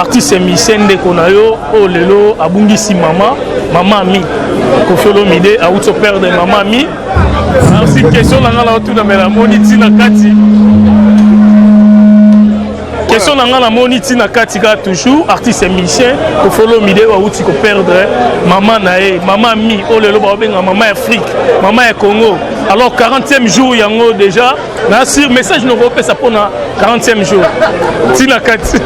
artiste musicien ndeko na yo o lelo abungisi mama ami Koffi Olomide a outo perdre mama ami. Aussi question na ngala tout na mela moni tina kati. Question na ngala moni tina kati ka toujours artiste musicien Koffi Olomide a outo ko perdre mama na e mama ami o lelo ba benga mama Afrique, mama Congo. Alors 40e jour yango déjà na sur message no repé ça pour na 40e jour. Tina kati.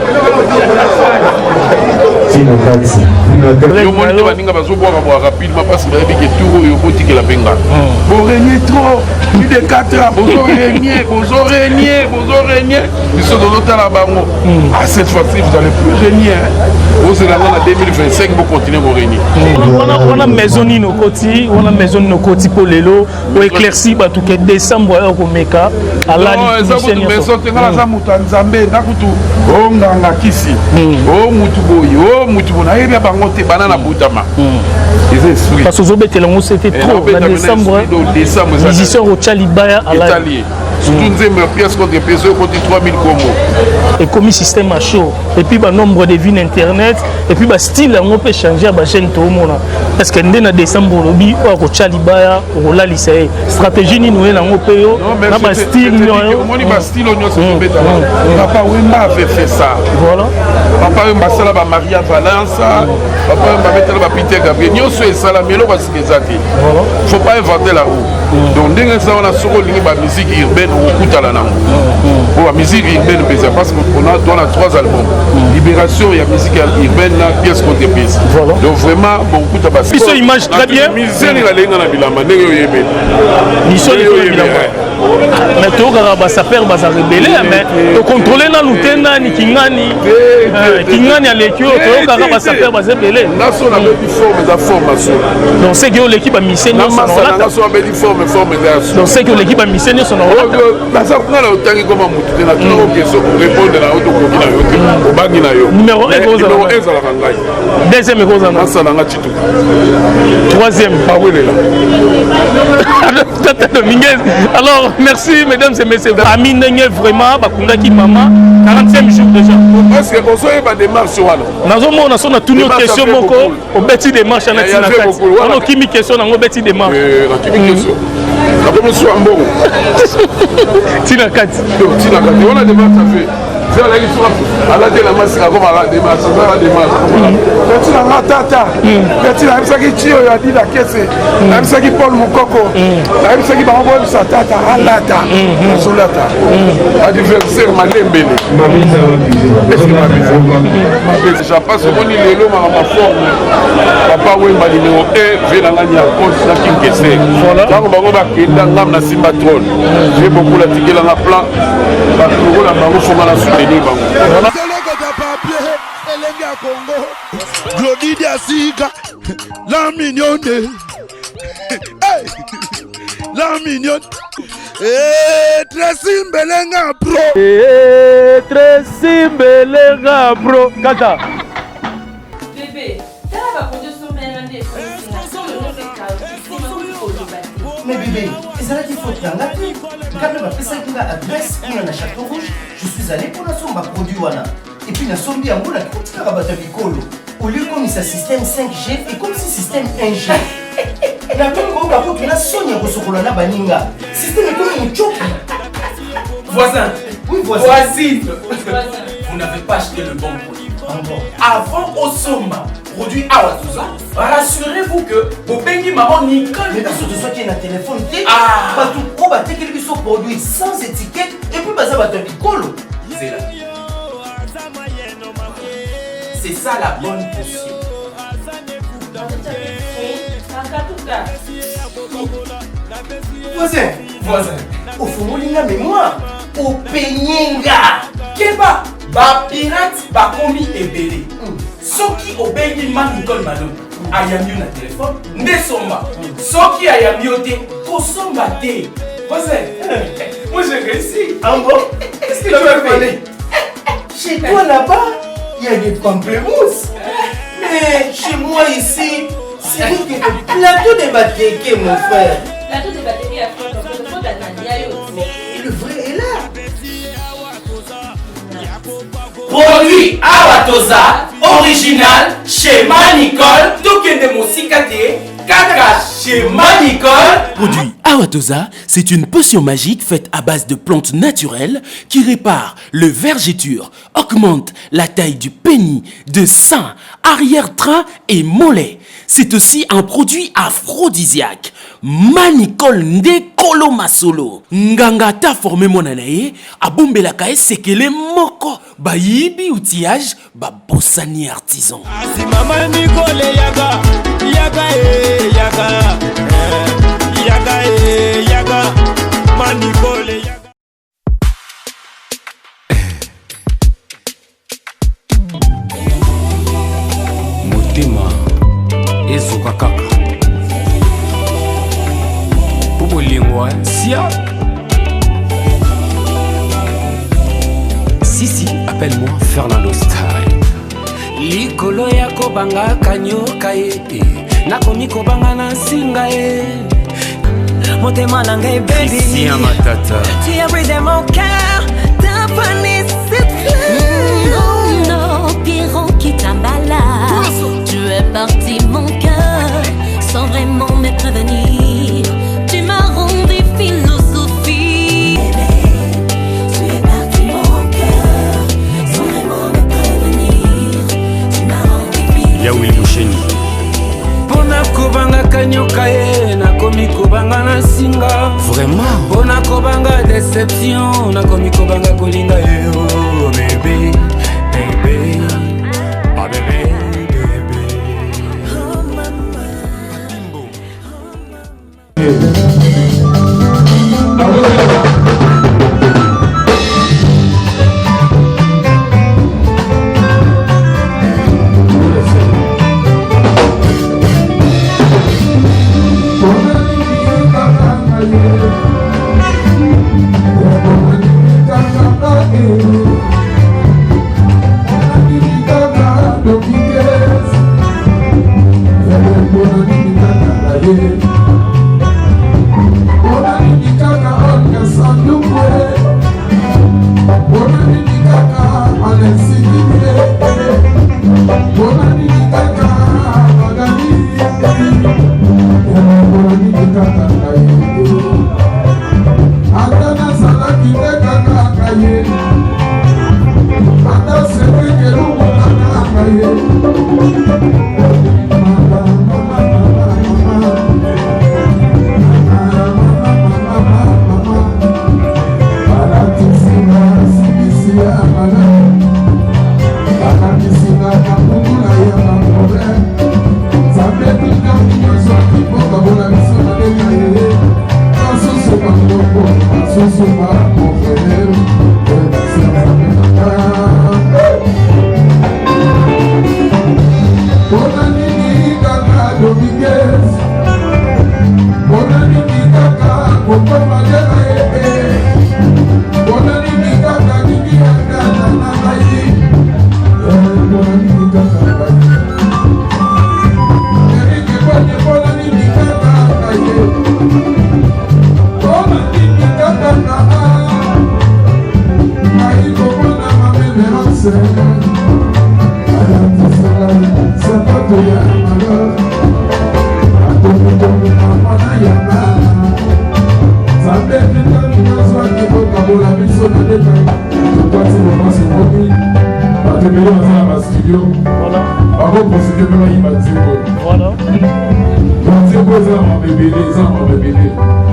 Yo moni baninga bazoboa ba rapidement parce que que tout yo botiki la benga. Bon régner trop, plus de 4 ans, bozo régner. Ils sont dans l'hôtel à bango. Ah cette fois-ci vous allez plus régner. Vous allez en 2025 vous continuer à régner. On a maison ni no koti, on a maison no koti pour lelo, pour éclaircir ba tout que décembre au meka à la mission. Maison tenga za mutanzambe nakutu o nganga kisi. O mutu boyo, mutu bona yeba bango te banana butama. Parce que Zobet c'était trop en décembre. Musicien au Tchalibaya à la surtout une pièce contre pièce contre 3000 comos. Et comme système à chaud. Et puis le nombre de vignes internet. Et puis le style on peut changer à chaîne tout le monde. Parce que en décembre lobby au Tchalibaya au la lycée. Stratégie ni nous là on peut yo. Na style on style on se Papa Wemba avait fait ça. Voilà. Papa Wemba ça la Maria Valence. Papa Wemba mettre la Peter Gabriel. Nyo so ça la melo parce que ça faut pas inventer la roue. Donc dès que ça on a sur la musique urbaine pour la musique urbaine parce qu'on a dans 3 albums Libération et la musique urbaine pièce contre pièce donc vraiment beaucoup de passer cette image très bien mais tout le ça perd ça rebelle mais to contrôler na lutena ni kingani alekio to ka ça perd ça rebelle na so na be forme da formation donc c'est que l'équipe a mis na so be forme donc c'est que l'équipe a mis son baza kuna la otangi koma mutu te na tuna question pour répondre na auto koki na yo te obangi na yo numéro 1 numéro 1 zala kangai deuxième koza na sala nga chitu troisième pawelela Tata Dominguez. Alors merci mesdames et messieurs Amine Nenye vraiment bakunda ki mama 40e jour déjà parce que on soit ba démarche wana nazomona sona tuni question moko au beti démarche na tina kati on kimi question nango beti démarche na kimi question na comme so ambongo tina kati on a démarche à faire c'est la histoire ala de la masika comme ala démarche ça la démarche petit la tata petit la msaki chio ya dida kese la msaki Paul Mukoko la msaki ba ngo sa tata alata solata adversaire malembele déjà passe on il lelo ma forme papa Wemba numéro 1 vient dans la coach na kinkese donc bango ba kenda ngam na Simba Trône j'ai beaucoup la ticket dans la plan ba ko la bango fonga la soutenir bango Congo, Glody Diasika, la mignonne, la mignonne, Tracy Mbelenga bro, Tracy Mbelenga bro, Kata. Bébé, t'as pas produit son mélange mais bébé, ils allaient dire faut que tu en as quand même après ça qu'il a adresse pour la Château Rouge, je suis allé pour la somba produit wana. Et puis la sombi en la toute la rabata bicolo. Au lieu comme ça système 5G et comme si système 1G. La même chose par contre la Sonia Rosokola na baninga. Système comme une choc. Voisin. Oui, voisin. Voisine. Vous n'avez pas acheté le bon produit. Avant au somba produit Awatuza, rassurez-vous que vos pays maman Nicole. Mais parce que soit qui est un téléphone, pas tout pro, bah t'es qu'il soit produit sans étiquette et puis bah ça va te bicolo. C'est ça la bonne potion. Voisin. Au fond, il y a mémoire. Au peigninga. Keba, ba pirate, ba commis et belé. Soki obéi man Nicole Madon. Ayami na téléphone, ndesomba. Soki ayami ote, kosomba te. Voisin, moi j'ai réussi. Ah bon? Qu'est-ce que tu as fait? Chez toi là-bas, il y a des pamplemousses. Mais chez moi ici, c'est le plateau de Batéké, mon frère. Plateau de Batéké à Franck, le fond d'Anadia. Le vrai est là. Produit Awatoza, original chez Manicole. Tokende Mosikate, Kaka chez Manicole. Produit Awatoza, c'est une potion magique faite à base de plantes naturelles qui répare le vergeture, augmente la taille du pénis, de sein, arrière-train et mollet. C'est aussi un produit aphrodisiaque. Manicole Ndekolo Masolo. Ngangata formé monanaye, abombela kae sekele moko. Bayibi outillage, babosani artisan. Mama Nicole yaga, yaga, Manicole yaga. Mutima ezuka kaka Lingua, Sia. Sisi, appelle-moi Fernando Style. Likolo ya kobanga kanyoka ye. Nakomi kobanga na singa ye. Motema nanga baby. Ici à ma tata. Tu as brisé mon cœur. T'as fané cette fleur. Non, non, Piron qui t'emballa. Tu es parti mon cœur sans vraiment me prévenir. Tu m'as rendu philosophie. Tu es parti mon cœur sans vraiment me prévenir. Tu m'as rendu philosophie. Yaoui Moucheni. Pona kobanga kanyoka ye, nakomi kobanga na singa. Vraiment? Pona kobanga déception, nakomi kobanga kolinga ye. Oh bébé, bébé, ah bébé.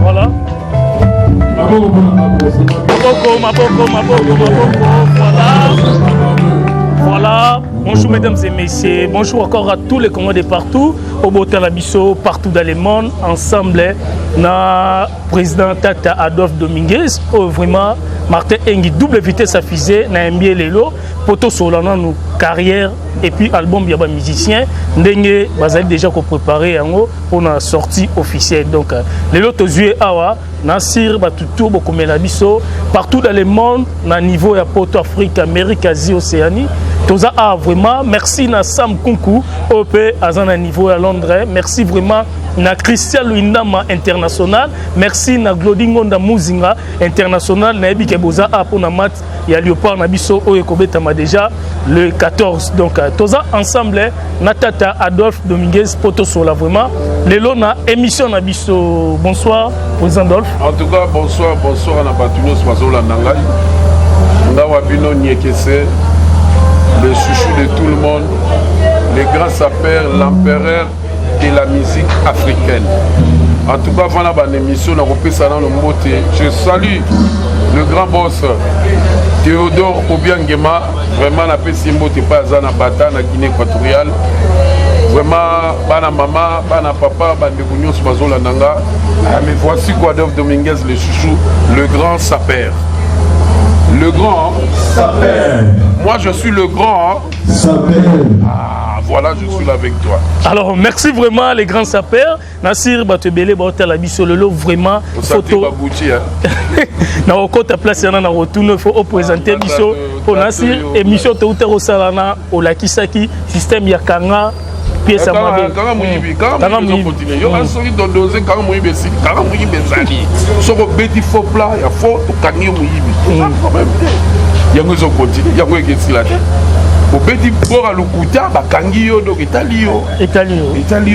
Voilà. Voilà. Voilà. Bonjour mesdames et messieurs. Bonjour encore à tous les Congolais de partout. Au Botalabiso, partout dans le monde. Ensemble, na président Tata Adolphe Dominguez. Oh, vraiment, Martin Engi, double vitesse à fusée. Na MBA Lelo. Poto Solana, nous carrière. Et puis album Yaba musicien. Ndenge, bazali déjà préparé pour la sortie officielle. Donc, Lelo Tozue Awa. Nasir Batutu Bokomela Biso partout dans le monde na niveau ya Poto Afrique, Amérique, Asie, Océanie. Toza a vraiment merci na Sam Kunku OP Azana niveau à Londres. Merci vraiment na Christian Luindama international, merci na Glody Ngonda Muzinga international, na Ebi Keboza a pour na mat ya Léopard Nabiso Oyekobetama déjà le 14. Donc toza ensemble Natata Adolphe Dominguez Potosola vraiment lelo na émission Nabiso. Bonsoir président Adolphe. En tout cas bonsoir à Napatunos Mazola Nangai. Ngawa Bino Niekese, le chouchou de tout le monde, le grand sapeur, l'empereur de la musique africaine. En tout cas, voilà une émission, je salue le grand boss Théodore Obiangema, vraiment la paix Simbote Pazana Bata, na Guinée équatoriale. Vraiment, bana maman, bana papa, bana Bugunios Mazola Nanga. Mais voici Adolphe Dominguez, le chouchou, le grand sapeur. Le grand sapeur. Moi, je suis le grand sapeur. Ah, voilà, je suis là avec toi. Alors, merci vraiment, les grands sapeurs. Nassir Batebele, Baotalabiso Lolo, vraiment. Photo. Na okota place yana na retourne faut présenter biso pour Nassir émission te au salana au lakisaki système ya kanga pièce à mabe. Kanga muyibi, kanga muyibi continue. Yo asori dondoze kanga muyibi si, kanga muyibi zali. Soko beti faux plat, ya faux to kangi muyibi. Ça problème. Yango zo continue, yango ekesi la tête. Au petit bord à l'Ukuta, Bakangio, donc Italio,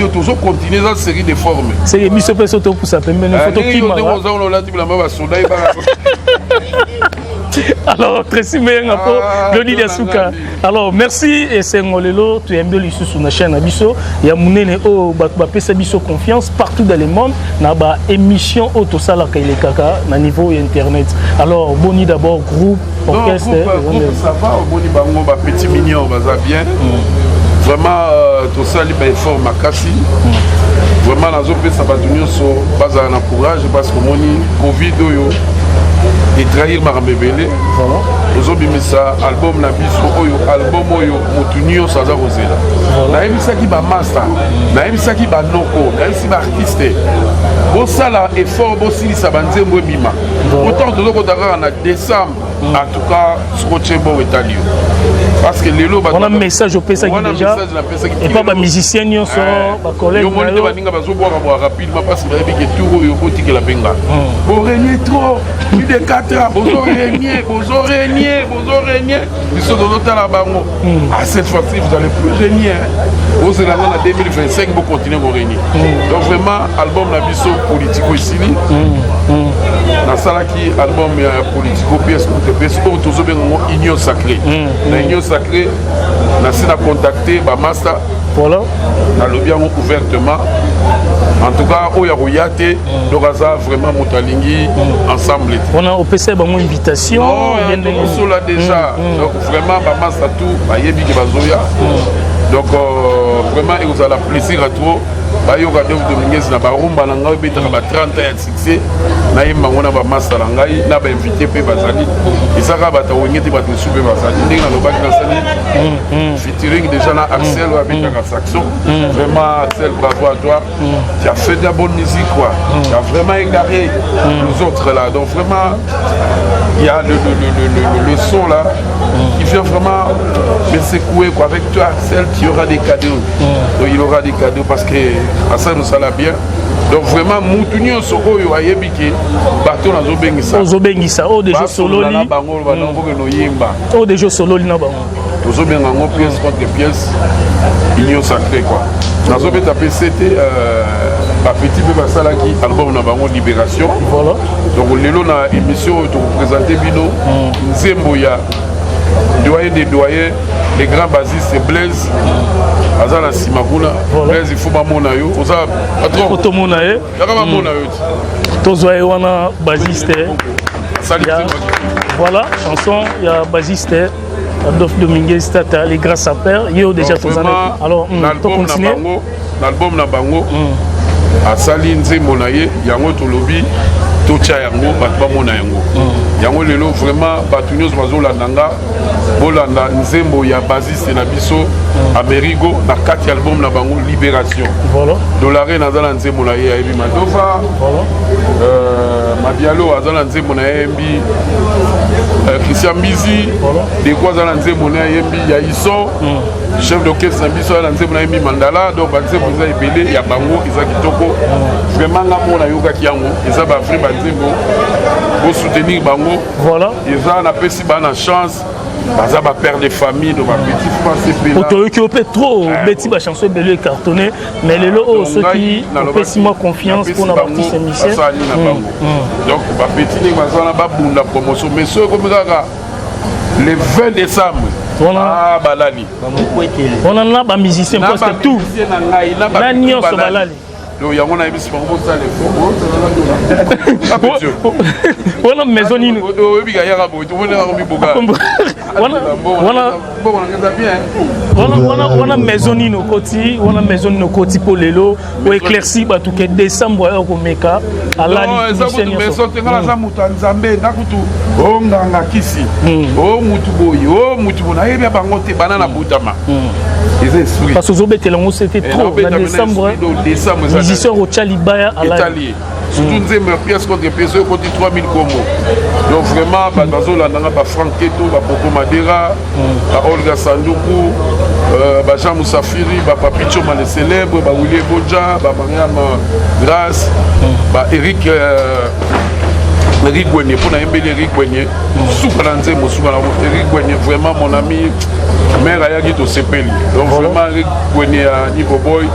toujours continuer dans série de formes. C'est une mission photo pour ça, une photo qui m'a. Alors, Tracy Meyangapo, Loni Liasuka. Alors, merci et c'est Ngolelo, tu aimes bien l'issue sur la chaîne Abisso. Il y a Mounene au Bapesa Bisso confiance partout dans le monde. N'a pas émission Autosala Kailekaka, na niveau internet. Alors, Boni d'abord, groupe, orchestre. Ça va, Boni Bango, petit mignon, va bien. Vraiment, tout ça, il est fort, Makassi. Vraiment, la zone, ça va devenir sur base à un courage parce que mon Covid, et trahir Marambébélé. Nous avons mis ça, album Nabiso, album Motunio, Saza Rosela. Naïm Saki ba master, Naïm Saki ba noko, Naïm Saki ba artiste. Bon, ça là, effort, bon, si ça va nous bima. Autant de l'autre en décembre, en tout cas, Scotché Bon Italien. Parce que les lots, on a un message au PSA déjà. Et pas les musiciens, ils sont collègues. Ils sont rapidement parce que les tout est la benga. Vous régnez trop, plus de 4 ans, vous régnez. Ils sont dans l'autre là-bas. À cette fois-ci, vous n'allez plus régner. Vous allez en 2025, vous continuez à régner. Donc vraiment, album Nabiso Politico ici. Dans ça qui album Politico pièce pour tous les union sacrée. L'union sacrée, on a contacté Master. Voilà. On a lobby ouvertement. En tout cas, il y a Royate, Doraza, vraiment Moutalingi, ensemble. On a opéré une invitation. Non, on là déjà. Donc vraiment, Master tout, Ayebi Bazoya. Donc vraiment, il vous a la plaisir à toi. Bayo Adolphe Dominguez na barumba na ngai betaka ba 30 ans ya succès na yemba ngona ba master ngai na ba invité pe bazali isaka bata wengeti ba tesu pe bazali ndenge na lobaki na sali featuring déjà na Axel wa betaka saxo vraiment Axel bravo à toi tu as fait de la bonne musique quoi tu as vraiment égaré nous autres là donc vraiment il y a le son là qui vient vraiment me secouer quoi avec toi Axel tu auras des cadeaux donc il aura des cadeaux parce que à ça nous ça l'a bien donc vraiment Moutounio Soko yo ayebiki bateau na zobengisa ozobengisa o déjà solo li bango ba non que no yimba o déjà solo li na bango tozobenga ngo pièce contre pièce union sacrée quoi nazo beta PCT ba petit peu basala qui album na bango Libération voilà donc lelo na émission to présenter bino Nzembo ya doyen des doyens les grands basistes Blaise Azala Simakuna Blaise il faut pas mon ayo oza patron photo mon ayo yakama mon ayo tozoye wana basiste voilà chanson il y a basiste Adolphe Dominguez Tata les grands sapeurs yo déjà tozana alors to continuer l'album na bango asali Nzembo na ye yango to lobi to tia yango batba mona yango yango lelo vraiment bato nyonso bazolandanga bolanda nzembo ya basiste na biso Amerigo na kati album na bango Libération. Dolare naza na nzembo na ye ayebi Madova, Madialo aza na nzembo na ye yembi Christian Bizi, Dekwa aza na nzembo na ye yembi ya Ison, chef d'orchestre na biso aza na nzembo na yembi Mandala. Donc banzembo eza ebele ya bango eza kitoko vraiment nga mona yokaki yango eza ba vrai banzembo bo soutenir bango. Voilà. Eza na pesi bana chance. Baza ba père de famille de ma petite français bela. Auto qui opé trop petit ba chanson belé cartonné mais les lots ceux qui ont moi confiance pour na artiste émission. Donc ba petit ni baza na ba bunda promotion mais ceux comme ça le 20 décembre. Ah balali. On en a ba musicien presque tout. Na nyonso balali. Donc il y a mon ami qui on a maison nino on a maison nino koti on a maison nino koti pour lelo ou éclairci ba tout que décembre ko meka ala ni maison tengala za mutu nzambe ndakutu o nganga kisi o mutu boyi o mutu bona yebi bangote banana butama parce que Zobetelongo c'était trop en décembre musicien Rochalibaya à l'Italie surtout nzembo pièce contre pièce côté 3000 Congo donc vraiment bazola nanga ba Frank Keto ba Boko Madera ba Olga Sanduku ba Jean Moussafiri ba Papicho Male célèbre ba Willy Boja ba Mariam Grace ba Eric Gwenye pour n'aimer Eric Gwenye soukalanze mo soukala Eric Gwenye vraiment mon ami mère ayaki to sepeli donc vraiment Eric Gwenye à niveau boy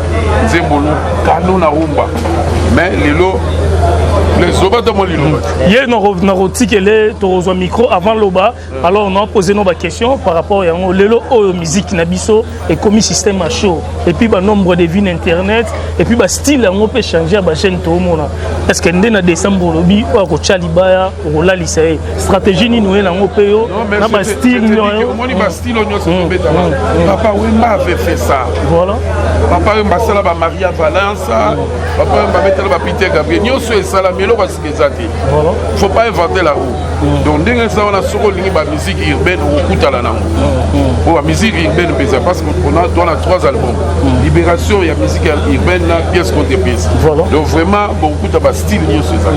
nzembolo canon na rumba mais lelo les oba de mon lilo hier na rotikele to zo micro avant loba alors on a posé nos questions par rapport à lelo musique na biso et comme système à chaud et puis ba nombre de vues internet et puis ba style on peut changer ba chaîne to mona est-ce que ndé na décembre lobi ko Chalibaya ko la lycée stratégie ni noé na ngopeyo na ba style moni ba style on se beta papa Wemba avait fait ça voilà papa Wemba sala ba Maria Valence papa Wemba mettre ba Peter Gabriel nyoso e sala melo ba sikezati voilà faut pas inventer la roue donc ndenge ça on a soko lingi ba musique urbaine ou kutala nango pour la musique urbaine parce qu'on a dans la 3 albums Libération il y a musique urbaine là pièce contre pièce voilà donc vraiment beaucoup de style nyoso ça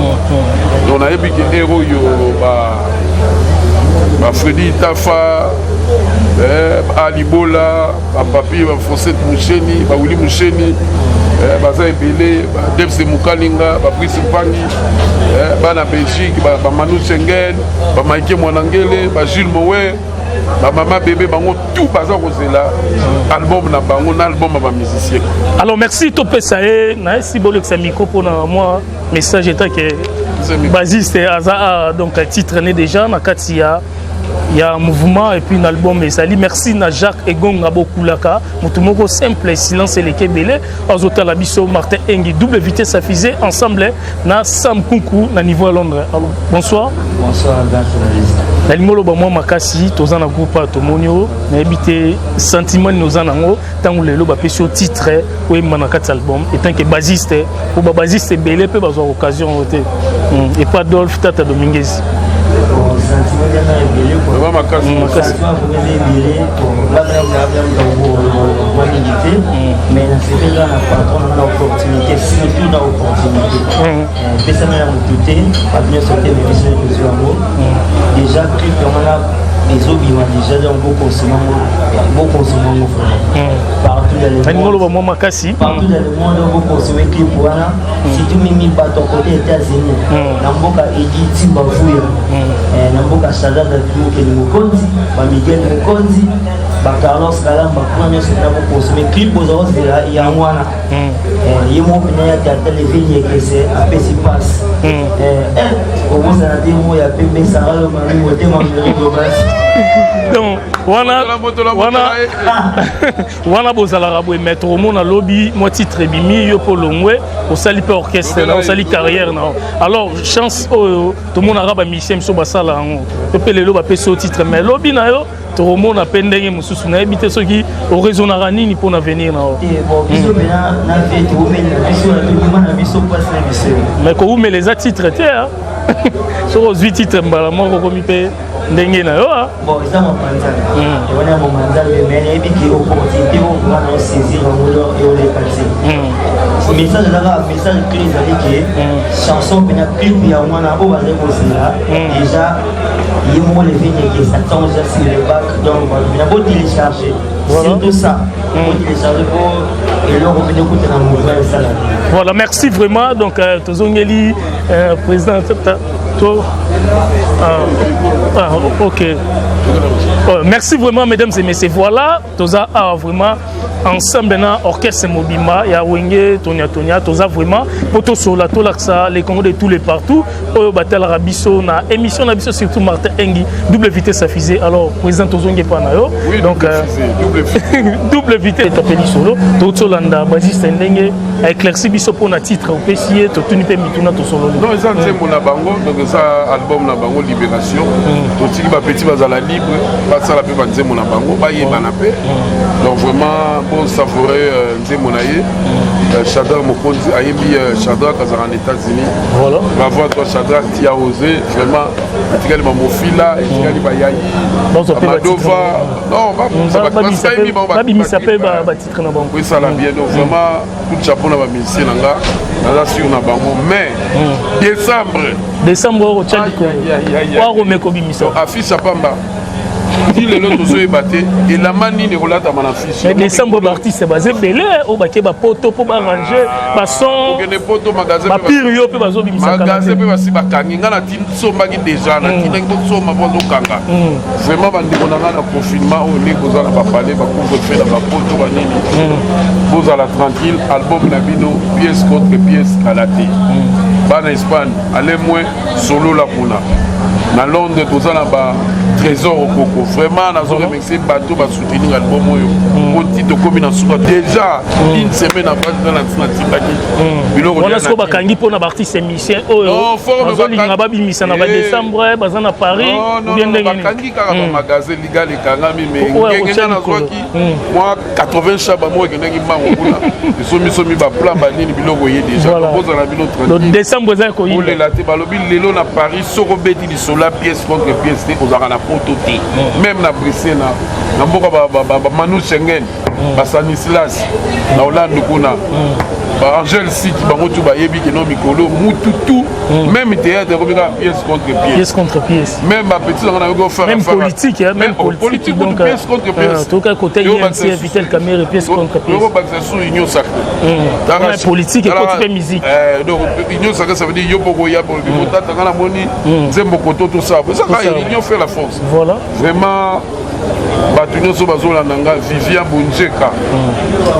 donc on a épiqué héros yo ba Freddy Tafa Alibola Papi Fosset Moucheni ba Willy Moucheni baza ebele Debs Mukalinga ba Brice Pangi ba na Belgique ba Manu Schengen ba Mike Mwanangele ba Jules Mowe ba Mama Bébé bango tout baza kozela album na bango na album ba musicien. Alors merci Topé Saé na si bolo que micro pour moi message était que basiste Aza donc titre né déjà na katia il y a un mouvement et puis un album et sali merci na Jacques Egonga Bokulaka mutumoko simple silence et les kebele azota la biso Martin Engi double vitesse à fusée ensemble na Sam Kunku na niveau à Londres. Alors, bonsoir na limolo ba moi makasi tozana groupe tomonio na habité sentiment nos anango tango lelo ba pesio titre ou manakati album et tant que basiste ou ba basiste belé peut avoir occasion et pas Dolph Tata Dominguez mais c'est là la patron a l'opportunité surtout dans l'opportunité ça m'a tout pas bien sauter les déjà clip on a les autres déjà dans beaucoup consommer partout dans le monde partout dans le monde on peut consommer clip voilà si tu mimi pas ton côté États-Unis namboka Edith Bavuya namboka Sada da Duke ni Mukonzi ba Miguel Mukonzi ba Carlos Kalamba kwa nyoso na consommer clip aux autres ya mwana yemo pena ya télévision que c'est à petit passe au moins ça dit moi ya pembe ça va le mari moté mamiri global donc wana bozala rabo mettre au monde lobby moi titre bimi yo polongwe au sali pe orchestre au sali carrière na alors chance tout le monde arabe mission so basala on peut lelo ba peso titre mais lobby na yo tout le monde a pendenge mususu na habiter ceux qui au raisonnera nini pour l'avenir na bon biso na fait tout mais biso na biso passe na biso mais ko mais les titres traité hein Sur aux 8 titres, Mbalamoko comme il ndenge na yo. Bon, ça mon mandat. Et on a mon mandat mais il y a une opportunité pour nous saisir le mot et on les passer. Message là, message clé c'est que chanson bien clip il y a on a beau baser aussi là. Déjà il m'a levé que ça tombe déjà sur le bac donc on a beau télécharger. Surtout ça. On télécharger pour et là on vient écouter dans mon ça là. Voilà, merci vraiment donc Tozongeli président ok. Merci vraiment, mesdames et messieurs. Voilà, Toza a vraiment ensemble dans orchestre Mobima, il y a Wenge, Tonia, Toza vraiment pour tout sur la Tolaxa, les Congos de tous les partout. Au Batel Rabiso, na émission Nabiso surtout Martin Engi, double vitesse à fusée. Alors président Tozonge Panayo. Oui, donc double vitesse tapeli solo. Totolanda, Bazis Ndenge, éclairci biso pour na titre au PCA, Totuni pe mituna to solo. Non, ça c'est mon bango, donc ça album na bango Libération. Totiki ba petit bazala libre, pas ça la pe banze mon bango, ba yebana pe. Donc vraiment pour savourer Nzemonaye, Chadra Mokonzi, Ayebi Chadra Kazara en États-Unis. Voilà. Bravo à toi Chadra, tu as osé vraiment. Tu as dit Mofila, tu as dit Bayayi, Amadova. Non, ça va pas s'appeler. Oui, ça l'a bien. Donc vraiment, tout le chapeau n'a pas mis ici, là, sur na bango. Mais décembre, au Tchad, affiche à Pamba. Il est l'autre zoé batté et la manie ne relate à mon affiche. Mais décembre l'artiste est basé belé au baquet ba poto pour arranger ba son. Des potos magasin. Ba pirio pe bazo bimisa. Magasin pe basi ba kanginga na tin somba ki déjà na tin ngo somba bozo kanga. Vraiment ba ndiko na confinement au ni boza na ba parler ba couvre feu na ba poto ba nini. Boza la tranquille album na bino pièce contre pièce kalaté. Ba na Espagne allez moins solo la puna. Na Londres boza na ba trésor au coco vraiment na zo remercier bateau ba soutenir album oyo pour titre comme na souka déjà une semaine après dans la tibaki biloko on a so ba kangi pour na artiste musicien oyo on va ba bimisa na ba décembre baza na Paris ou bien ndenge ba kangi kaka ba magasin ligal ekanga mi mais ngenge na zoki moi 80 chaba moi ngengi mango kuna somi ba plan ba nini biloko yé déjà proposer na bino 30 décembre za ko yé la te balobi lelo na Paris soko beti di sola pièce contre pièce te ozaka na même na Bruxelles na mboka ba Manu Schengen ba Stanislas na Hollande kuna ba Angel Siki bango tu ba yebi ke no mikolo mututu même théâtre robika pièce contre pièce même ba petit on a go faire même politique même politique donc pièce contre pièce tout cas côté IMC Vitel Camere pièce contre pièce yo ba sous union sacrée dans politique et côté musique donc union sacrée ça veut dire yo boko ya pour bota tanga moni zembo koto tout ça ça union fait la force. Voilà. Vraiment, Batuno Sobazola Nanga, Vivian Bunjeka,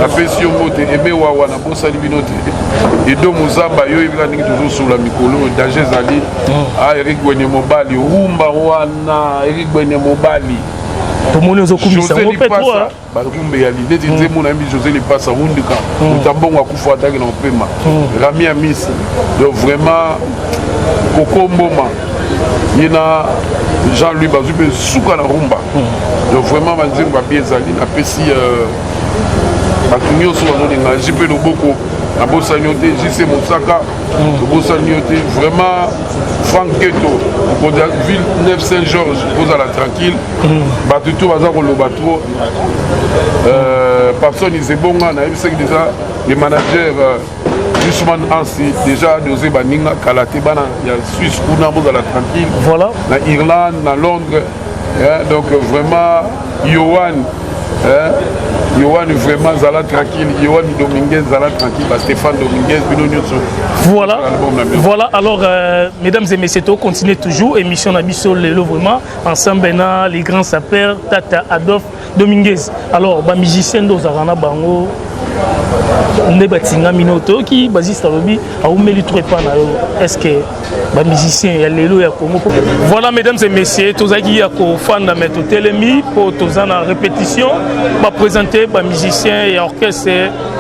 la pression mote, Aimé Wawa, na Bossa Libinote, et Domuzamba, yo, il a toujours sur la Mikolo, Dajé Zali, Eric Gwenye Mobali, Rumba Wana, Eric Gwenye Mobali. Pour mon Ozokumisa, on peut toi. Barumbe ya l'idée de dire mon ami José Lipasa, Wundika, Utambon Akufo Ataki dans Pema, Rami Amis, donc vraiment, Koko Mboma. Il y a Jean-Louis Bazoupe Souka na Rumba. Donc vraiment, je vais bien aller. Après si Batunio soit dans JP Loboko, la Bossa Nyoté, JC Moussaka, la Bossa Nyoté, vraiment Franck Keto, ville Neuve Saint-Georges, vous allez tranquille. Batuto Bazako Lobatro, personne ils est bon, on a vu déjà les managers. Justement, c'est déjà dosé Baninga, Kalate, Bana, il y a Suisse, Kuna, vous allez tranquille. Voilà. Na Irlande, na Londres. Donc vraiment, Yohan, vraiment, Zala tranquille. Yohan Dominguez, Zala tranquille. Stéphane Dominguez, voilà. Voilà. Alors, mesdames et messieurs, continuez toujours. Émission Nabiso Lelo, vraiment. Ensemble, les grands sapeurs, Tata Adolphe Dominguez. Alors, les musiciens d'Ozarana Bango. Nebatinga minoto qui basiste lobby a oumeli trepa na yo est-ce que ba musicien ya lelo ya Congo. Voilà mesdames et messieurs tozaki ya ko fanda meto telemi pour tozana répétition ba présenter ba musicien et orchestre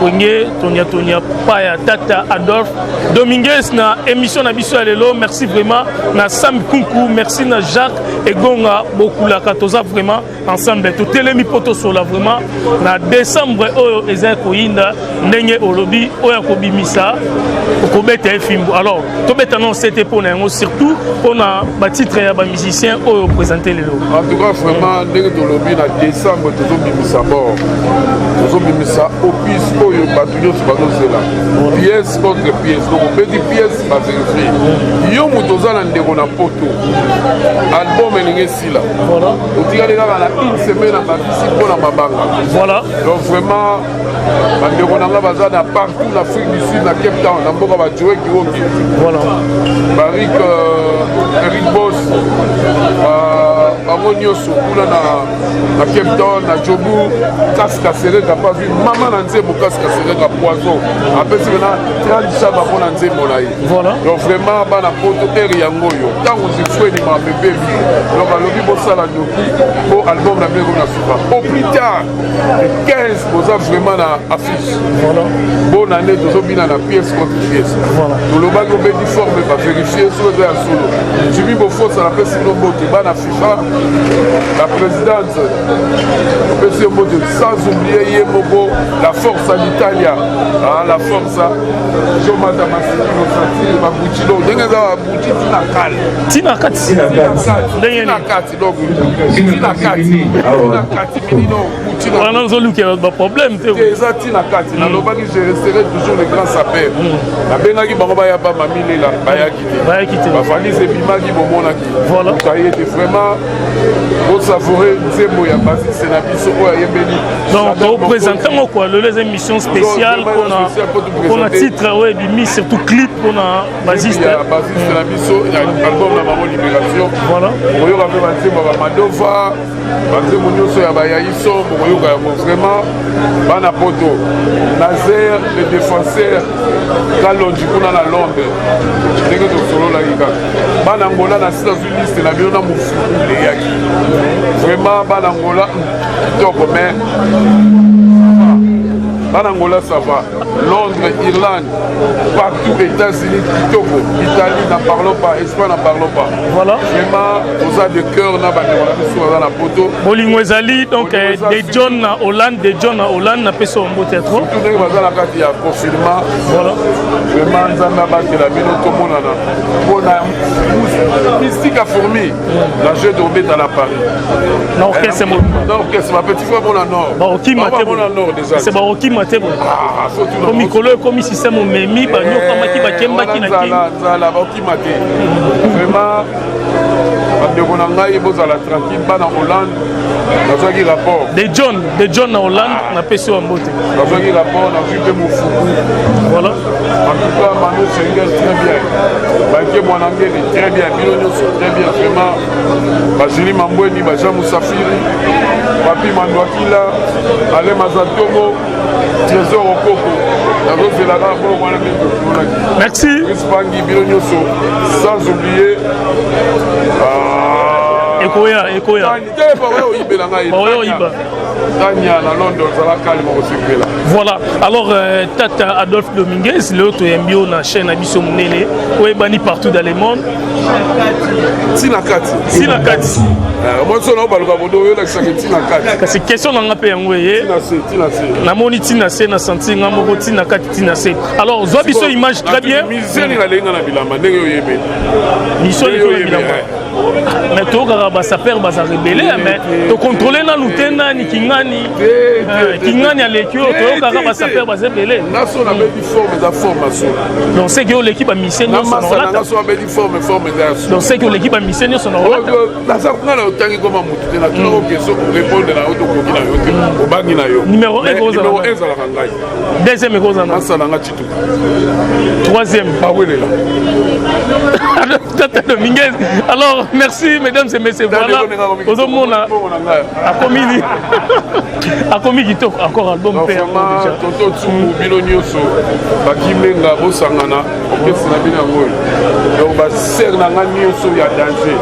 Wenge Tonia pa ya Tata Adolphe Dominguez na émission na biso ya lelo. Merci vraiment na Sam Kunku, merci na Jacques Egonga Bokula Katoza vraiment ensemble to telemi poto sola vraiment na décembre oyo ezako yinda ndenge olobi oya kobimisa okobeta efimbo. Alors tobeta non c'était pour pour nous, surtout pour le titre et les musiciens qui présenté les lots. En tout cas, vraiment, dès que nous en décembre, nous avons mis ça bord. Nous avons mis ça au piste pour les bâtiments sur là. Pièce contre pièce. Donc, on peut dire pièce, va vérifier. Yo mutoza na ndeko na poto. Album est ici là. Voilà. On dit aller là une semaine à Babisi pour la Mabanga. Voilà. Donc vraiment, bandeko na baza na partout en Afrique du Sud, na Cape Town, na mboka ba jouer qui oki. Voilà. Barik Eric Boss, Amonioso, kuna na Cape Town, na Jobu, Kaska Serega pas vu maman na nzembo Kaska Serega poison. Après c'est na tradition ba pona nzembo là. Voilà. Donc vraiment bana poto eri yango yo. Tant on se fouet ni ma bébé. Donc alobi bosala doki pour album na bien comme na FIFA. Au plus tard, le 15 posa vraiment na affiche. Voilà. Bonne année tozobina na pièce contre pièce. Voilà. Tout le bago be forme va vérifier sur le solo. J'ai mis beau force à la presse no mot ba na FIFA. La présidente presse mot sans oublier Yemoko, la force à l'Italia. Ah la force Jomata Masino Sati Mabuchino. Denga Buchi Tina Kal. Tina Kati. Tina Kati donc Tina Kati minino Buchino. On a résolu qu'il y a un problème. Ça Tina Kati. Na lobaki je resterai toujours le grand sapeur. La benaki bango ya ba mamile la bayaki te. Ba fali se bimaki bomonaki. Voilà. Ça y était vraiment au savourer nzembo ya basi c'est na biso o ya yembeli. Donc on présente quoi les émissions spéciales on a titre ouais bimi surtout clip on a basiste la biso album na Maman Libération. Voilà. On y avait nzembo ba Madova, nzembo nyoso ya bayaiso, on y vraiment bana poto. Nazer le défenseur Kalonji kuna na Londres. Ndenge to solo la ika. Bana ngola na États-Unis c'est na biona mufu le yaki. Vraiment Banangola, mais Banangola ça va. Londres, Irlande, partout, États-Unis, Kitoko, Italie, n'en parlons pas, Espagne, n'en parlons pas. Voilà. Vraiment, aux a de cœur, on a la photo. Bolingwezali, donc des John à Hollande, des John à Hollande, n'a pas son mot être. Tout le monde a la carte, il y a confinement. Voilà. Vraiment, on a battu la ville, tout le monde a. On a mystique à fourmi. La jeu de Robert à la Paris. Non, qu'est-ce que c'est mon. Non, qu'est-ce que c'est ma petite fois, mon nord. Baroki Maté. C'est Baroki Maté. Ah, faut tout comme Nicolo, comme si c'est mon mémi, bah nous comme qui va kemba qui n'a pas. La Baroki Maté. Vraiment, on a ngai boza la tranquille, pas en Hollande. Dans un rapport. Des John en Hollande, on a payé en beauté. Dans un rapport, on a vu que mon fou. Voilà. En tout cas, Manu Senghel très bien. Banque Mwanangé très bien. Bilonio très bien. Vraiment. Bajili Mambweni, Baja Moussafiri, Papi Mandouakila, Ale Mazatongo, Trésor Okoko. Merci. Sans oublier. Ekoya. Voilà. Alors, Tata Adolphe Dominguez, l'autre MBO na chaîne Abisso Mounene, où est banni partout dans le monde. Sinakati. Moi, c'est question dans la envoyé. Namoni Tinase, na senti Namoko Tinakati Tinase. Alors, Zobiso image très bien. Mais tu as sa père va rebelle mais tu contrôler na lutena ni kingani à l'équipe tu as sa père va rebelle naso na bedi forme da formation donc c'est que l'équipe a mission son là naso a bedi forme da donc c'est que l'équipe a mission son là la ça na otangi comme mutu na tuna question pour répondre na auto koki na yote obangi na yo numéro 1 numéro 1 za la kangai deuxième goza na ça na chitu troisième Bawelela Tata Dominguez. Alors, merci mesdames et messieurs. Voilà. Aux hommes, a commis encore album père. Toto Tsumu Bilonioso, Bakimenga Bosangana, Okesina Binangoy. Donc, Baser Nanga Nioso ya danger.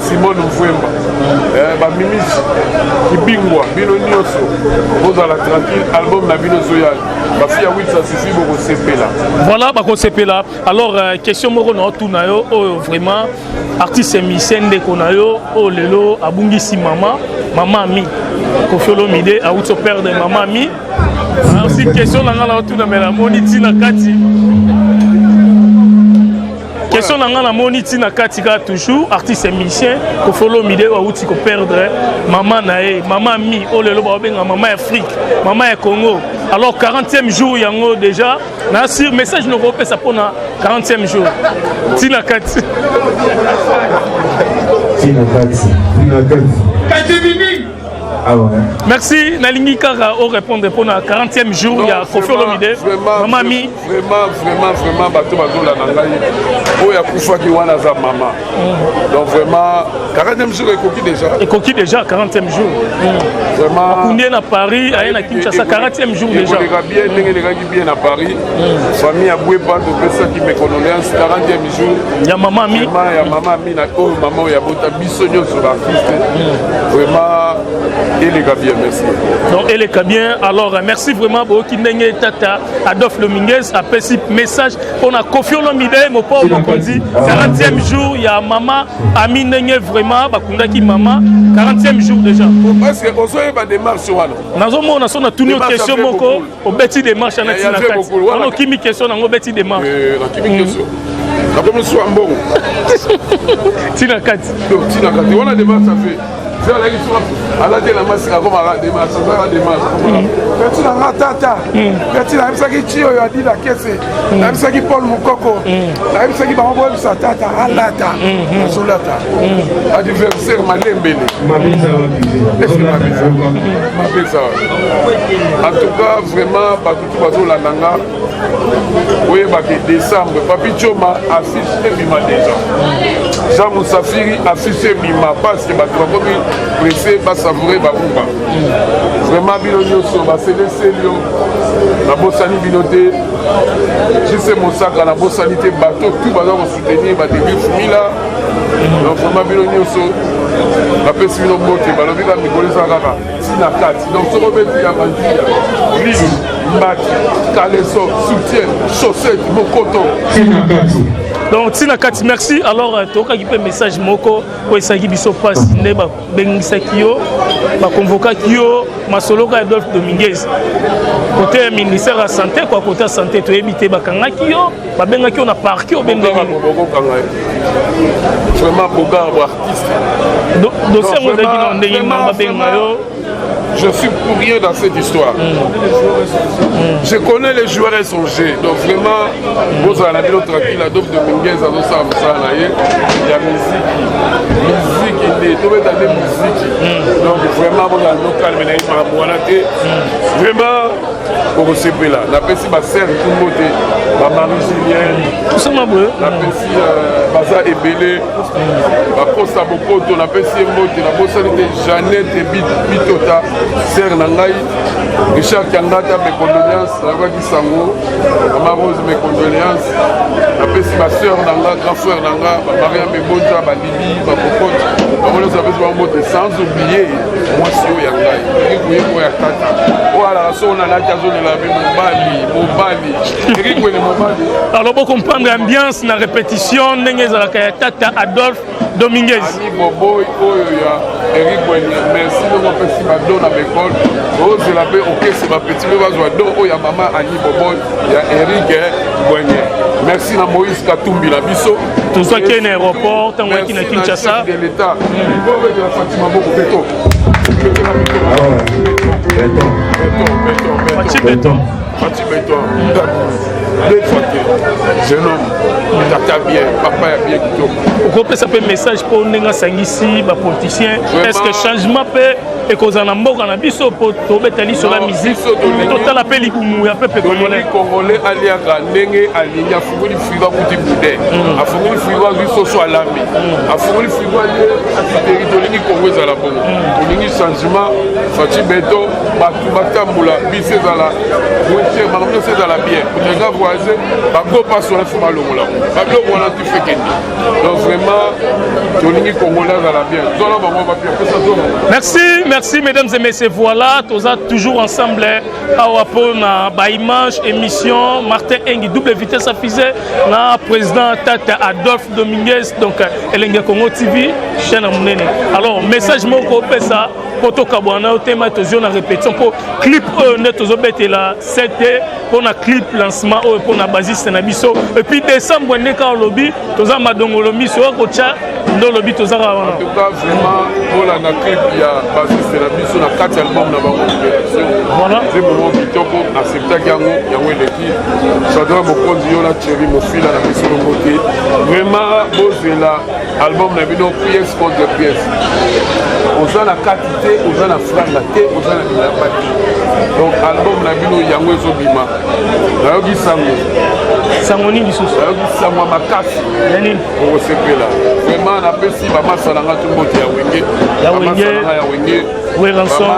Simone Mfwemba. Bamimis Kibingwa, Bilonioso. Bozala tranquille, album na Binozoyal. Bafia 8 ça suffit pour CP là. Voilà, pour CP là. Alors, question moko na tunayo vraiment artiste musicien de konayo o lelo abungisi mama mi Kofolo Mide a outo père de maman mi. Aussi question na ngala tuna mela moni tina kati. question na nga na moni tina katika toujours artiste et musicien ko follow mide wa uti ko perdre maman nae maman mi o lelo ba benga maman Afrique maman e Congo alors 40e jour yango déjà na sur message no ko pesa pona 40e jour tina kati Ah ouais. Merci Nalingi Kara au répondre pour la 40e jour il y a Kofi Olomide maman mi vraiment bateau la nangai oh ya kufa ki wana za maman donc vraiment 40e jour est coquille déjà 40e jour vraiment on est à Paris à Kinshasa 40e jour déjà bien à Paris famille a boué pas de personnes qui me condoléances 40e jour il y a maman mi na oh maman ya bota bisonyo sur l'artiste vraiment et les gars bien, merci. Donc, et les gars bien, alors merci vraiment pour qui n'est tata Adolphe Dominguez après ce message on a Kofi Olomide mon pauvre Mokondi 40e jour il y a maman Ami n'est vraiment bakunda ki maman 40e jour déjà parce que on soit pas démarche wana nazo mona sona tout une question moko au beti démarche na tina kati on kimi question na ngo beti démarche na kimi question la première soit bon tina kati on a démarche ça fait ala te na masika ko mara démarche ça démarche petit na tata petit na msaki chio ya dila kese na msaki Paul Mukoko na msaki ba mbo sa tata alata solata adversaire malembele mabisa en tout cas vraiment batutu bazola nanga oui ba décembre Papi Choma affiche ebima déjà Jean Moussafiri affiche ebima parce que batu pressé ba savourer ba kumba vraiment bino nyoso ba CDC lio na bosani binoté je sais mon sac na bosanité bateau tout ba ko soutenir ba début fumila donc vraiment bino nyoso la pesi bino moté ba lobi ka mikolisa kaka tina kati donc so robeti ya bandia lisi mbaki kaleso soutien chaussette mokoto tina kati. Donc tina kati merci alors toka ki pe message moko ko esaki biso passe ne ba bengisa kiyo ba convoquer kiyo masoloka Adolphe Dominguez côté ministère de la santé quoi côté santé to éviter ba kanga kiyo ba benga kiyo na parquet au benga vraiment bogar artiste dossier mo daki no ndenge mamba benga yo. Je suis pour rien dans cette histoire. Je connais les joueurs SOG, donc vraiment, vous allez la tranquille, Adolphe Dominguez, il y a musique, il est tombé dans des musiques. Donc vraiment, vous allez nous calmer, vraiment, pour recevoir là. La personne va servir tout le monde, ma Marie-Julienne, la personne Baza Ebele, la Costa Bokoto, la personne Mote, la personne Jeannette et Bitota. Sœur Nangaï, Richard Kangata, mes condoléances, la voix qui s'envoie, Maman Rose, mes condoléances, ma sœur Nanga, grand frère Nanga, Maria Mebonja, Libi, ma cocotte, sans oublier, moi si vous Yangaï, voilà, on a la casone la Mobali. Alors, pour comprendre l'ambiance, la répétition, Tata Adolphe Dominguez. Ami Bobo, Eric Boigny, merci de mon petit madon à l'école. Oh, je l'avais, ok, c'est ma petite maman, il y a maman Annie Bobo, il y a Eric Boigny. Merci à Moïse Katumbi, la biso. Tout ça qui est un aéroport, tant qu'il y a Kinshasa. Merci à l'État. Il faut mettre la Fatima Boko, béton. Béton. Jeune homme, tata bien, papa est bien qui tombe. Ça peut message pour les ici, les politiciens. Est-ce que changement peut et cause en amour en abisso pour tomber sur la musique? Total appel il a peu congolais. Congolais aller à Ganenge, à Linia, Fugoli Figa Kuti Boudé, à Fugoli Figa Risso à l'ami, à Fugoli Figa à territoire congolais à la bonne. Pour les changements, Fati Beto, Batamboula, Bissé à la voiture, Marmio c'est à la bière. Les gars voisins, Bako passe sur le fumalo. Bako voilà tu fais qu'est. Donc vraiment, Tolini Congolais à la bière. Merci mesdames et messieurs. Voilà, tous toujours ensemble à Wapona, Baïmanche, émission, Martin Engi, double vitesse affisée, la président Tata Adolphe Dominguez, donc Elenga Congo TV, chaîne à Mounene. Alors, message mon ça. pour tokabwana au thème tozio na répétition pour clip ne tozo betela 7 pour na clip lancement pour na basiste na biso et puis décembre ne ka lobby toza madongolo miso ko cha ndo lobby toza ka wana. En tout cas vraiment pour la clip ya basiste na biso na 4 albums na bango voilà c'est moment kitoko accepta yango l'équipe Sadra Mokonzi yo la Thierry Mofila na biso côté vraiment bozela album na bino pièce contre pièce oza na quantité oza na franga te oza na bilamba te donc album na bino yango ezobima nayoki sango nini lisusu nayoki sango makasi okosepela vraiment napesi bamasa na nga to mbote ya wenge Ransom,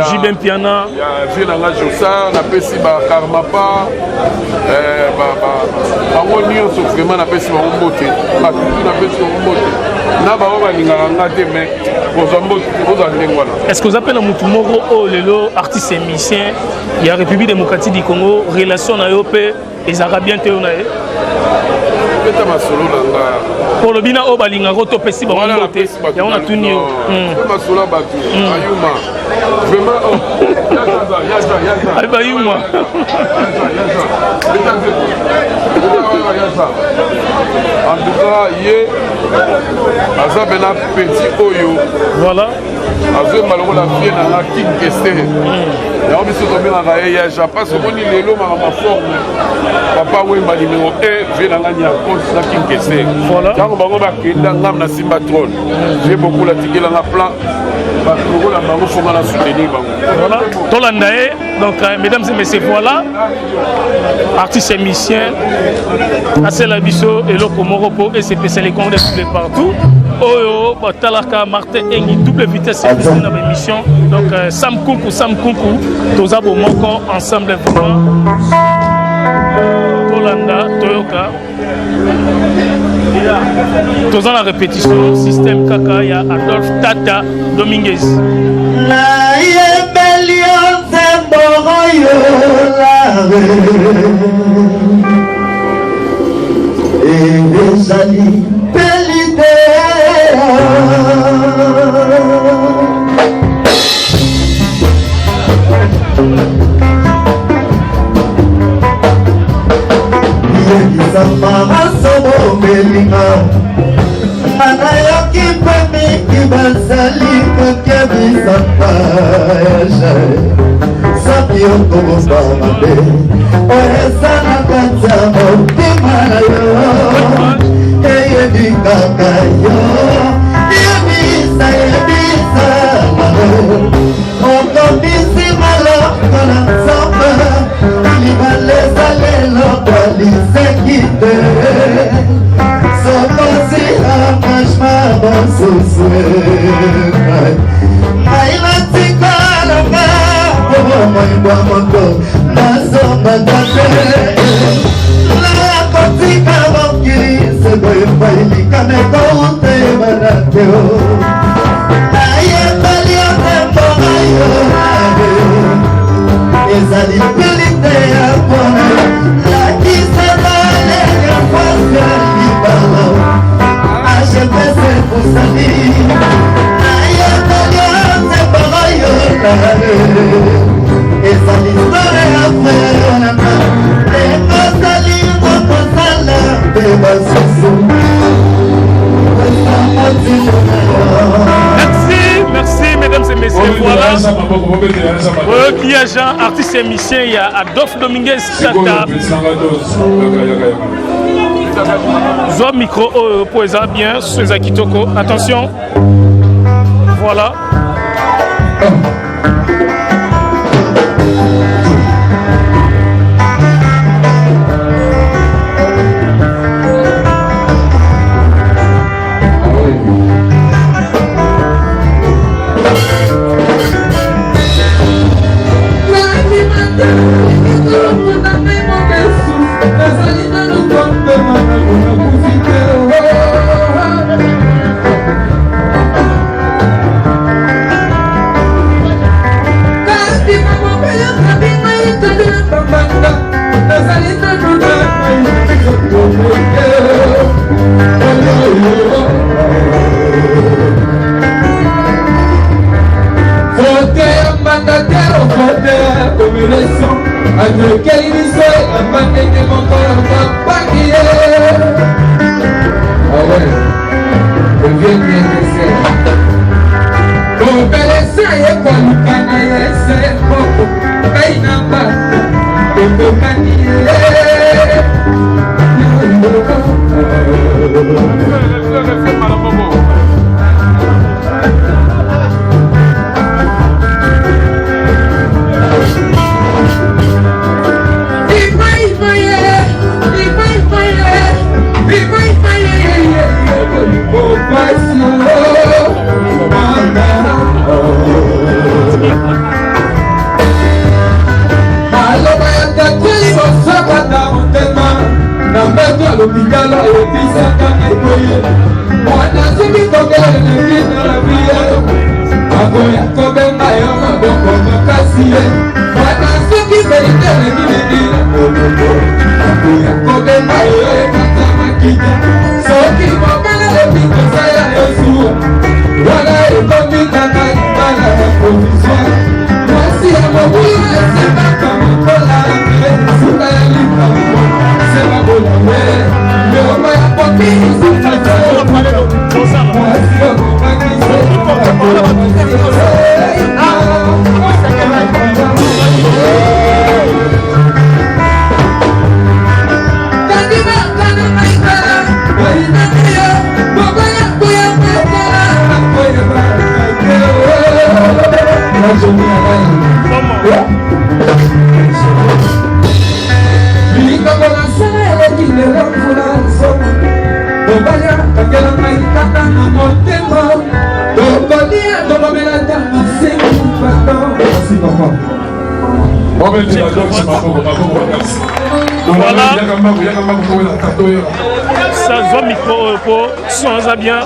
Jibem Piana, vie na nga Josa, napesi ba Karmapa, bango nyonso vraiment napesi bango mbote, batutu napesi bango mbote. Na bango balingaka nga te mais kozwa mbote kozwa ndenge wana. Est-ce que vous appelez un moro oh lelo artiste et musicien ya République démocratique du Congo relation na yo pe ezaka bien te na ye? Peta masolo na nga. Pour le bina au balinga roto pesi ba mbote ya on a tuni yo. Masolo batu ayuma. Vraiment yaza. Ay ba yuma. En tout cas, hier, aza bena petit oyo. Voilà. Azo maloko la vie na la king keste. Ya obiso tobi na ga ya japa so koni lelo ma forme. Papa Wemba numéro 1 vient na nya compte na king keste. Voilà. Tango bango ba kenda ngam na Simba Tron. J'ai beaucoup la tikela na plan. Ba ko la bango fo na soutenir bango. Voilà. Tolandae donc mesdames et messieurs voilà. Artiste et musicien. Assez la biso et le Komoropo et c'est spécial de partout. Oyo batalaka Martin Engi double vitesse c'est une émission donc Sam Kunku toza bomoko ensemble vraiment Tolanda Toyoka toza la répétition système kaka ya Adolphe Tata Dominguez na yebelion zemboroyo et ezali pelide Samarasomo melinga anayoki pemiki bazali kokebisaka yaja sabiyokoboba mabe oyeza na kati ya motema na yo eyebikaka yo yebisa okobisi maloko na nzamba libaleza lelo kwaliseki te sokosi amashma basosue ailatikalaga omoibwa moko nasombaka te nakotika mokili sekoefailikamekoutebanateo nayebali otembonayo ezali pilite ya pona lakisebalega kwasa libala achepese kusali ayebali otembonayo ezali sore ya feyonana ekosali mokosala mpe basusu Merci mesdames et messieurs. Voilà. Qui est Jean, artiste et musicien, il y a Adolphe Dominguez Tata. Zoa micro pour les bien, Suza Kitoko. Attention. Voilà. leçons. Entre quel initié, la matinée de mon corps, on va pas crier. Ah ouais, je viens bien d'essayer. Pour bel essai, et quoi, nous canons, c'est beaucoup. Paye n'a pas, pour que l'hôpital et puis ça t'a nettoyé. Moi, dans ce qui t'en gagne, je vis dans la vie. Avant, il y a comme un maillot, ma bonne comme un cassier. Moi, dans ce qui fait les terres, je vis dans la vie. Avant, il y a comme un maillot, et quand ça m'a quitté. Ceux qui m'ont gagné les vies, comme ça, il y a le sourd. Voilà, et comme il t'a gagné, voilà la provisoire. Moi, si à mon bout, je sais pas comment on peut la rentrer. Si t'as la ligne, c'est ma bonne année. Voilà. Ça va micro pour sans bien.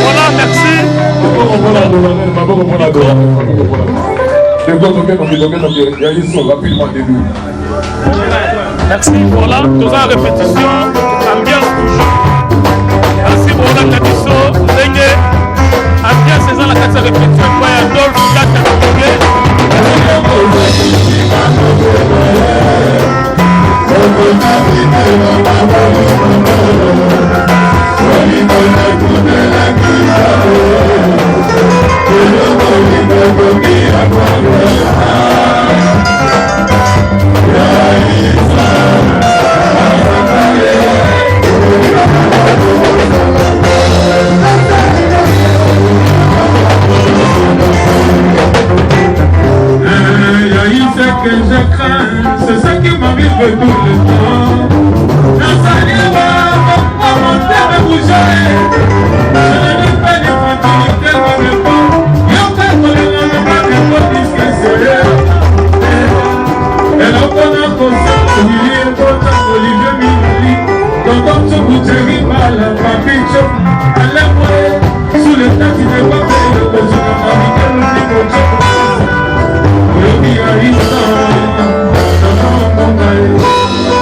Voilà, merci. Merci, voilà, nous avons répétition, ambiance toujours. Merci pour la Katiso, Dengue, ambiance c'est ça la Katsa répétition, quoi, Adolphe, Kata, que je crains, c'est ce qui m'arrive tout le temps. Dans sa libre, mon terre me bougeait. Je ne dis pas les fatigues, me répond. Yo, quand on est dans le bas, il faut discuter. Et là, on a conscience, il est important, Olivier Minali. Quand on se bouge, il va la papicho. À la fois, sous le taxi de papier, le besoin de fabriquer le petit coach.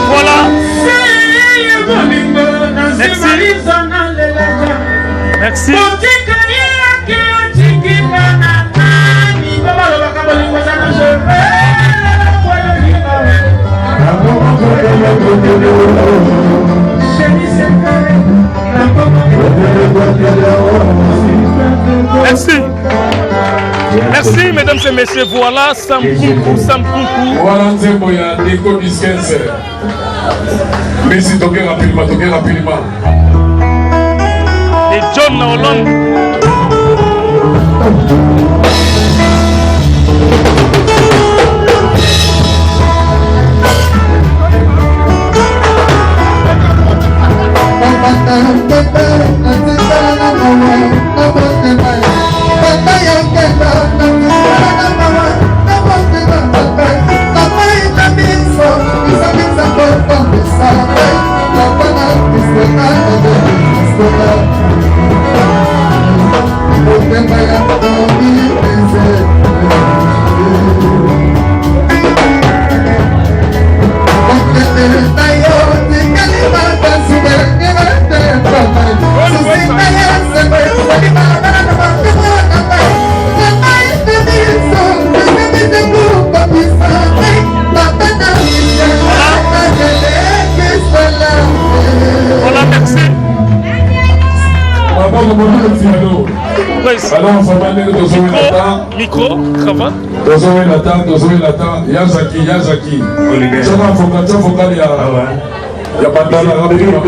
Voilà. Merci. Merci. Merci. Merci. Merci, mesdames et messieurs. Voilà, Sam Kunku. Voilà, Nzembo, il y a un déco du 15. Merci, toquez rapidement. Et John Hollande. Voilà, merci. Micro, cravate. Yazaki. Chama focal ya bandana rapidement.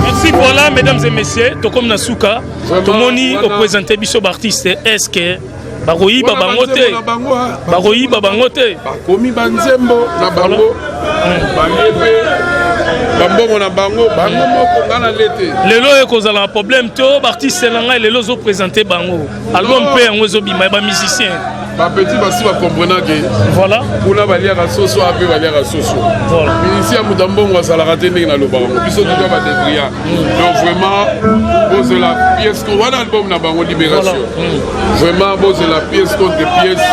Merci, voilà, mesdames et messieurs. Tokom Nasuka, Tomoni au présenté Bisso artiste. Est-ce que Baroyi Babangote Baroyi Babangote Bakomi Banzembo na bango Bambongo na bango moko ngana lete lelo ekozala un problème to artiste nanga lelo zo présenter bango album pe yango zo bima ba musicien ba petit basi ba comprendre que voilà kuna baliaka soso ape baliaka soso voilà ici à Mudambongo ça la raté ndenge na lobango biso tu dois ba débrouiller donc vraiment pose la pièce qu'on voit dans l'album na bango libération vraiment pose la pièce contre pièce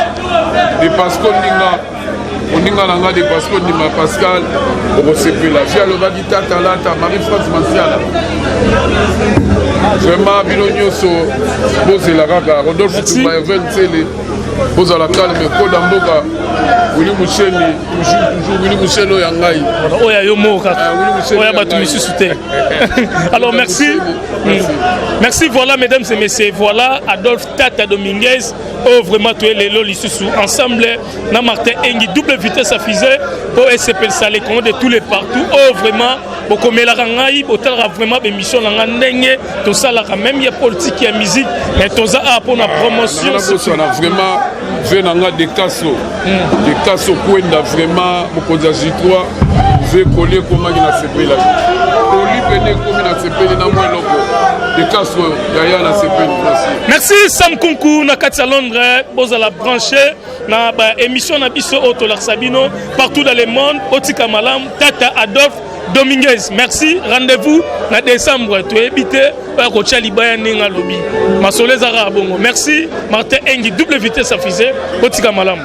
de Pascal Ninga oninga nanga de Pascal Nima Pascal okosepela fia lobaki tata lata Marie-France Masiala vraiment bino nyonso bozela kaka Rodolphe Tumba Evan Tsele bozala calme koda mboka Willy Moucheni toujours Willy Moucheni oya ngai oya yo moka oya batu misusu te alors merci. Merci, voilà mesdames et messieurs, voilà Adolphe Tata Dominguez, oh vraiment tu es les lolis sous ensemble, na Martin Engi double vitesse à fusée, pour SPL Salé de tous les partout, oh vraiment, pour comme la rangaï, pour tel vraiment émission la nenge, tout ça là même il y a politique, il y a musique, mais tout ça pour la promotion. On a vraiment fait des cassos, Kwenda vraiment beaucoup d'agitoires, j'ai collé comment il a séparé la vie. Merci Sam Kunku na Katia Londres, bozala branché na émission na biso Auto Larsabino partout dans le monde, Otika Malam, Tata Adolphe Dominguez. Merci, rendez-vous na décembre, tu es habité par Kocha Libaya Ninga Lobi. Masolé Zara Bongo. Merci, Martin Engi, double vitesse à fusée, Otika Malam.